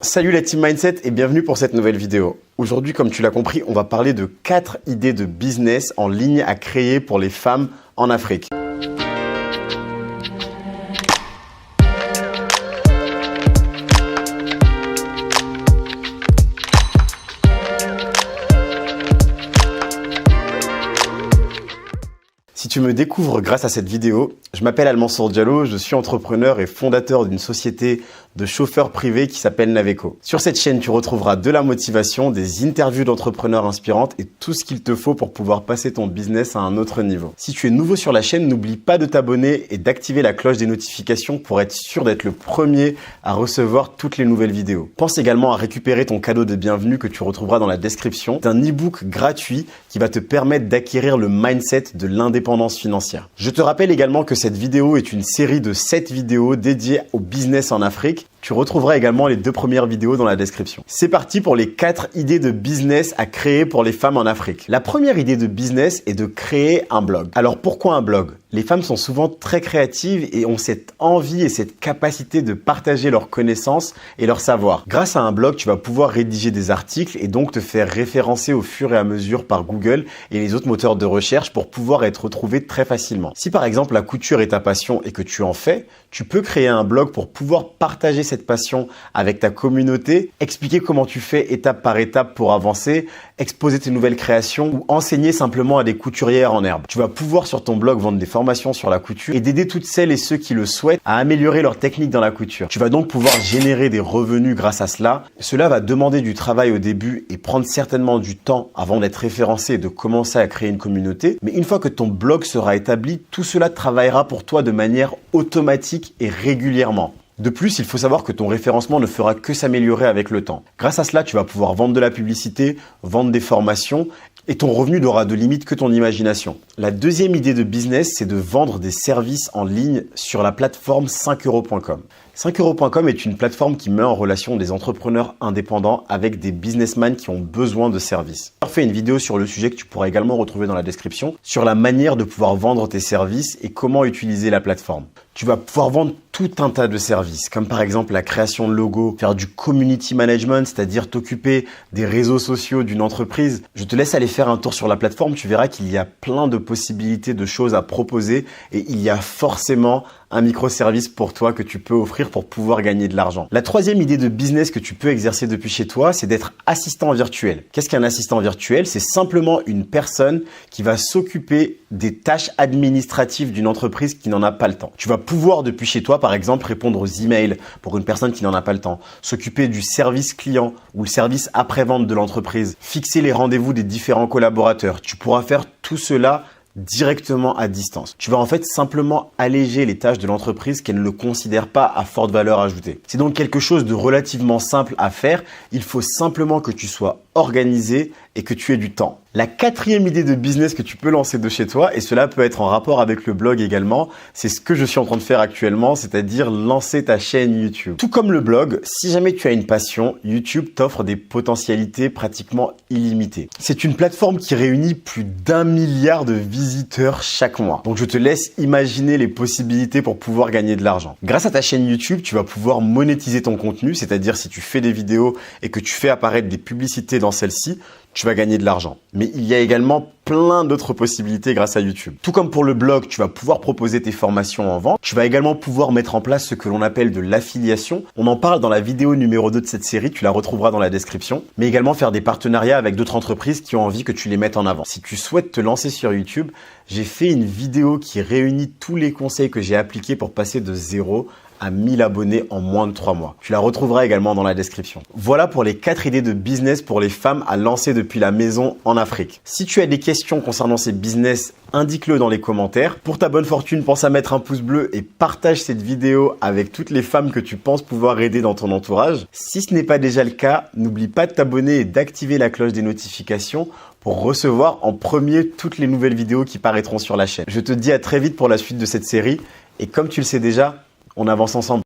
Salut la Team Mindset et bienvenue pour cette nouvelle vidéo. Aujourd'hui, comme tu l'as compris, on va parler de 4 idées de business en ligne à créer pour les femmes en Afrique. Si tu me découvres grâce à cette vidéo, je m'appelle Al-Mansour Diallo, je suis entrepreneur et fondateur d'une société de chauffeurs privés qui s'appelle Naveco. Sur cette chaîne, tu retrouveras de la motivation, des interviews d'entrepreneurs inspirantes et tout ce qu'il te faut pour pouvoir passer ton business à un autre niveau. Si tu es nouveau sur la chaîne, n'oublie pas de t'abonner et d'activer la cloche des notifications pour être sûr d'être le premier à recevoir toutes les nouvelles vidéos. Pense également à récupérer ton cadeau de bienvenue que tu retrouveras dans la description d'un e-book gratuit qui va te permettre d'acquérir le mindset de l'indépendance financière. Je te rappelle également que cette vidéo est une série de 7 vidéos dédiées au business en Afrique. Tu retrouveras également les 2 premières vidéos dans la description. C'est parti pour les 4 idées de business à créer pour les femmes en Afrique. La première idée de business est de créer un blog. Alors pourquoi un blog? Les femmes sont souvent très créatives et ont cette envie et cette capacité de partager leurs connaissances et leur savoir. Grâce à un blog, tu vas pouvoir rédiger des articles et donc te faire référencer au fur et à mesure par Google et les autres moteurs de recherche pour pouvoir être retrouvé très facilement. Si par exemple la couture est ta passion et que tu en fais, tu peux créer un blog pour pouvoir partager cette passion avec ta communauté, expliquer comment tu fais étape par étape pour avancer, exposer tes nouvelles créations ou enseigner simplement à des couturières en herbe. Tu vas pouvoir sur ton blog vendre des formations sur la couture et d'aider toutes celles et ceux qui le souhaitent à améliorer leur technique dans la couture. Tu vas donc pouvoir générer des revenus grâce à cela. Cela va demander du travail au début et prendre certainement du temps avant d'être référencé et de commencer à créer une communauté. Mais une fois que ton blog sera établi, tout cela travaillera pour toi de manière automatique et régulièrement. De plus, il faut savoir que ton référencement ne fera que s'améliorer avec le temps. Grâce à cela, tu vas pouvoir vendre de la publicité, vendre des formations et ton revenu n'aura de limite que ton imagination. La deuxième idée de business, c'est de vendre des services en ligne sur la plateforme 5euros.com. 5euros.com est une plateforme qui met en relation des entrepreneurs indépendants avec des businessmen qui ont besoin de services. J'ai fait une vidéo sur le sujet que tu pourras également retrouver dans la description sur la manière de pouvoir vendre tes services et comment utiliser la plateforme. Tu vas pouvoir vendre tout un tas de services, comme par exemple la création de logos, faire du community management, c'est-à-dire t'occuper des réseaux sociaux d'une entreprise. Je te laisse aller faire un tour sur la plateforme, tu verras qu'il y a plein de possibilités de choses à proposer et il y a forcément un microservice pour toi que tu peux offrir pour pouvoir gagner de l'argent. La troisième idée de business que tu peux exercer depuis chez toi, c'est d'être assistant virtuel. Qu'est-ce qu'un assistant virtuel? C'est simplement une personne qui va s'occuper des tâches administratives d'une entreprise qui n'en a pas le temps. Tu vas pouvoir depuis chez toi, par exemple, répondre aux emails pour une personne qui n'en a pas le temps, s'occuper du service client ou le service après-vente de l'entreprise, fixer les rendez-vous des différents collaborateurs. Tu pourras faire tout cela directement à distance. Tu vas en fait simplement alléger les tâches de l'entreprise qu'elle ne considère pas à forte valeur ajoutée. C'est donc quelque chose de relativement simple à faire. Il faut simplement que tu sois organisé et que tu aies du temps. La quatrième idée de business que tu peux lancer de chez toi, et cela peut être en rapport avec le blog également, c'est ce que je suis en train de faire actuellement, c'est-à-dire lancer ta chaîne YouTube. Tout comme le blog, si jamais tu as une passion, YouTube t'offre des potentialités pratiquement illimitées. C'est une plateforme qui réunit plus d'1 milliard de visiteurs chaque mois. Donc je te laisse imaginer les possibilités pour pouvoir gagner de l'argent. Grâce à ta chaîne YouTube, tu vas pouvoir monétiser ton contenu, c'est-à-dire si tu fais des vidéos et que tu fais apparaître des publicités dans celle-ci, tu vas gagner de l'argent. Mais il y a également plein d'autres possibilités grâce à YouTube. Tout comme pour le blog, tu vas pouvoir proposer tes formations en vente. Tu vas également pouvoir mettre en place ce que l'on appelle de l'affiliation. On en parle dans la vidéo numéro 2 de cette série, tu la retrouveras dans la description. Mais également faire des partenariats avec d'autres entreprises qui ont envie que tu les mettes en avant. Si tu souhaites te lancer sur YouTube, j'ai fait une vidéo qui réunit tous les conseils que j'ai appliqués pour passer de 0 à 1000 abonnés en moins de 3 mois. Tu la retrouveras également dans la description. Voilà pour les 4 idées de business pour les femmes à lancer depuis la maison en Afrique. Si tu as des questions concernant ces business, indique-le dans les commentaires. Pour ta bonne fortune, pense à mettre un pouce bleu et partage cette vidéo avec toutes les femmes que tu penses pouvoir aider dans ton entourage. Si ce n'est pas déjà le cas, n'oublie pas de t'abonner et d'activer la cloche des notifications pour recevoir en premier toutes les nouvelles vidéos qui paraîtront sur la chaîne. Je te dis à très vite pour la suite de cette série et comme tu le sais déjà, on avance ensemble.